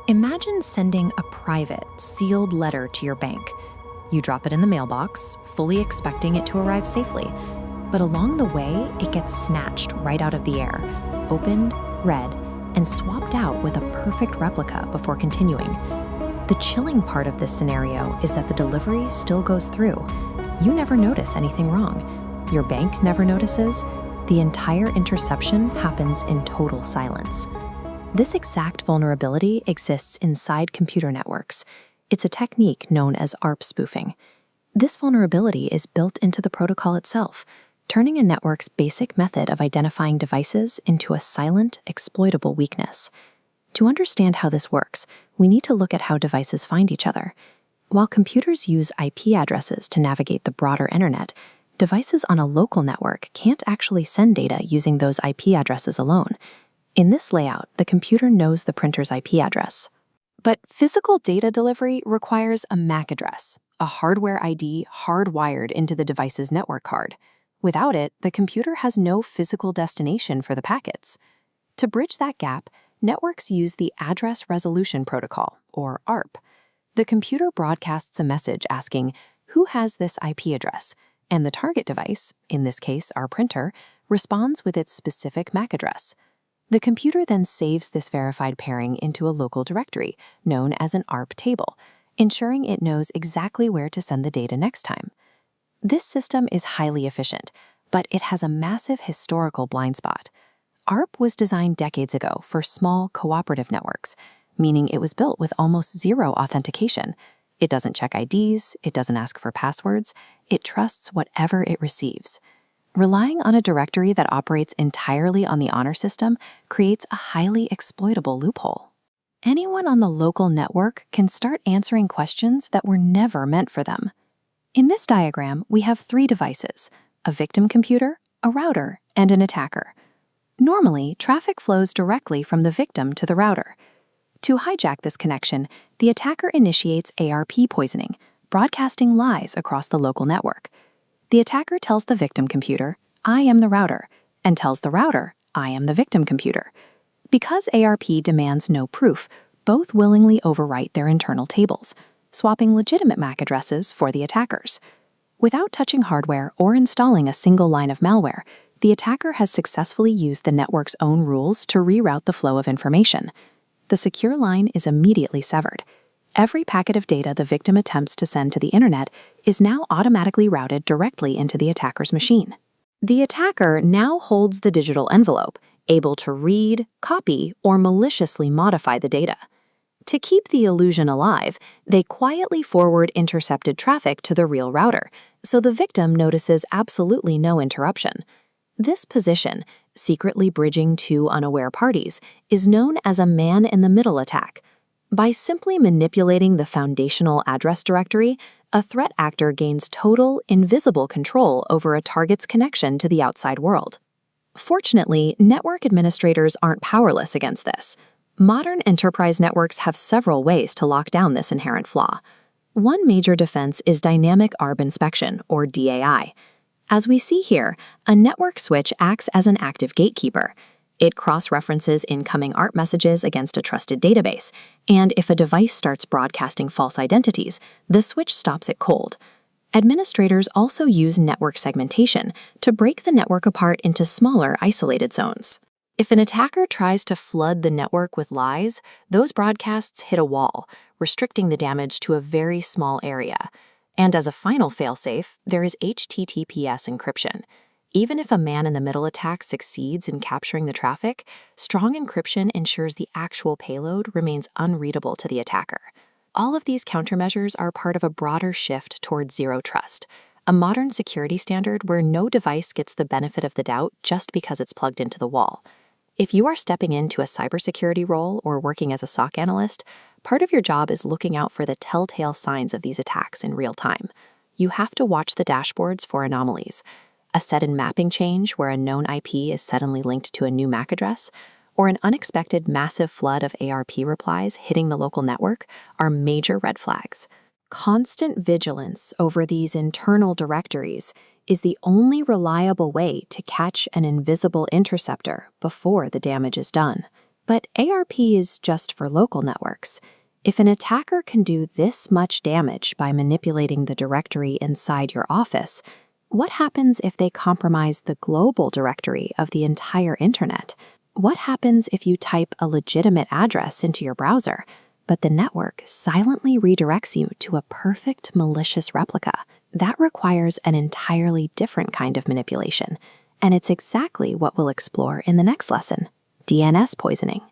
Imagine sending a private, sealed letter to your bank. You drop it in the mailbox, fully expecting it to arrive safely. But along the way, it gets snatched right out of the air, opened, read, and swapped out with a perfect replica before continuing. The chilling part of this scenario is that the delivery still goes through. You never notice anything wrong. Your bank never notices. The entire interception happens in total silence. This exact vulnerability exists inside computer networks. It's a technique known as ARP spoofing. This vulnerability is built into the protocol itself, turning a network's basic method of identifying devices into a silent, exploitable weakness. To understand how this works, we need to look at how devices find each other. While computers use IP addresses to navigate the broader internet, devices on a local network can't actually send data using those IP addresses alone. In this layout, the computer knows the printer's IP address. But physical data delivery requires a MAC address, a hardware ID hardwired into the device's network card. Without it, the computer has no physical destination for the packets. To bridge that gap, networks use the Address Resolution Protocol, or ARP. The computer broadcasts a message asking, "Who has this IP address?" And the target device, in this case our printer, responds with its specific MAC address. The computer then saves this verified pairing into a local directory, known as an ARP table, ensuring it knows exactly where to send the data next time. This system is highly efficient, but it has a massive historical blind spot. ARP was designed decades ago for small, cooperative networks, meaning it was built with almost zero authentication. It doesn't check IDs, it doesn't ask for passwords, it trusts whatever it receives. Relying on a directory that operates entirely on the honor system creates a highly exploitable loophole. Anyone on the local network can start answering questions that were never meant for them. In this diagram, we have 3 devices: a victim computer, a router, and an attacker. Normally, traffic flows directly from the victim to the router. To hijack this connection, the attacker initiates ARP poisoning, broadcasting lies across the local network. The attacker tells the victim computer, "I am the router," and tells the router, "I am the victim computer." Because ARP demands no proof, both willingly overwrite their internal tables, swapping legitimate MAC addresses for the attackers. Without touching hardware or installing a single line of malware, the attacker has successfully used the network's own rules to reroute the flow of information. The secure line is immediately severed. Every packet of data the victim attempts to send to the internet is now automatically routed directly into the attacker's machine. The attacker now holds the digital envelope, able to read, copy, or maliciously modify the data. To keep the illusion alive, they quietly forward intercepted traffic to the real router, so the victim notices absolutely no interruption. This position, secretly bridging 2 unaware parties, is known as a man-in-the-middle attack. By simply manipulating the foundational address directory, a threat actor gains total, invisible control over a target's connection to the outside world. Fortunately, network administrators aren't powerless against this. Modern enterprise networks have several ways to lock down this inherent flaw. One major defense is dynamic ARP inspection, or DAI. As we see here, a network switch acts as an active gatekeeper. It cross-references incoming ARP messages against a trusted database, and if a device starts broadcasting false identities, the switch stops it cold. Administrators also use network segmentation to break the network apart into smaller, isolated zones. If an attacker tries to flood the network with lies, those broadcasts hit a wall, restricting the damage to a very small area. And as a final failsafe, there is HTTPS encryption. Even if a man-in-the-middle attack succeeds in capturing the traffic, strong encryption ensures the actual payload remains unreadable to the attacker. All of these countermeasures are part of a broader shift toward zero trust, a modern security standard where no device gets the benefit of the doubt just because it's plugged into the wall. If you are stepping into a cybersecurity role or working as a SOC analyst, part of your job is looking out for the telltale signs of these attacks in real time. You have to watch the dashboards for anomalies. A sudden mapping change where a known IP is suddenly linked to a new MAC address, or an unexpected massive flood of ARP replies hitting the local network are major red flags. Constant vigilance over these internal directories is the only reliable way to catch an invisible interceptor before the damage is done. But ARP is just for local networks. If an attacker can do this much damage by manipulating the directory inside your office, what happens if they compromise the global directory of the entire internet? What happens if you type a legitimate address into your browser, but the network silently redirects you to a perfect malicious replica? That requires an entirely different kind of manipulation, and it's exactly what we'll explore in the next lesson: DNS poisoning.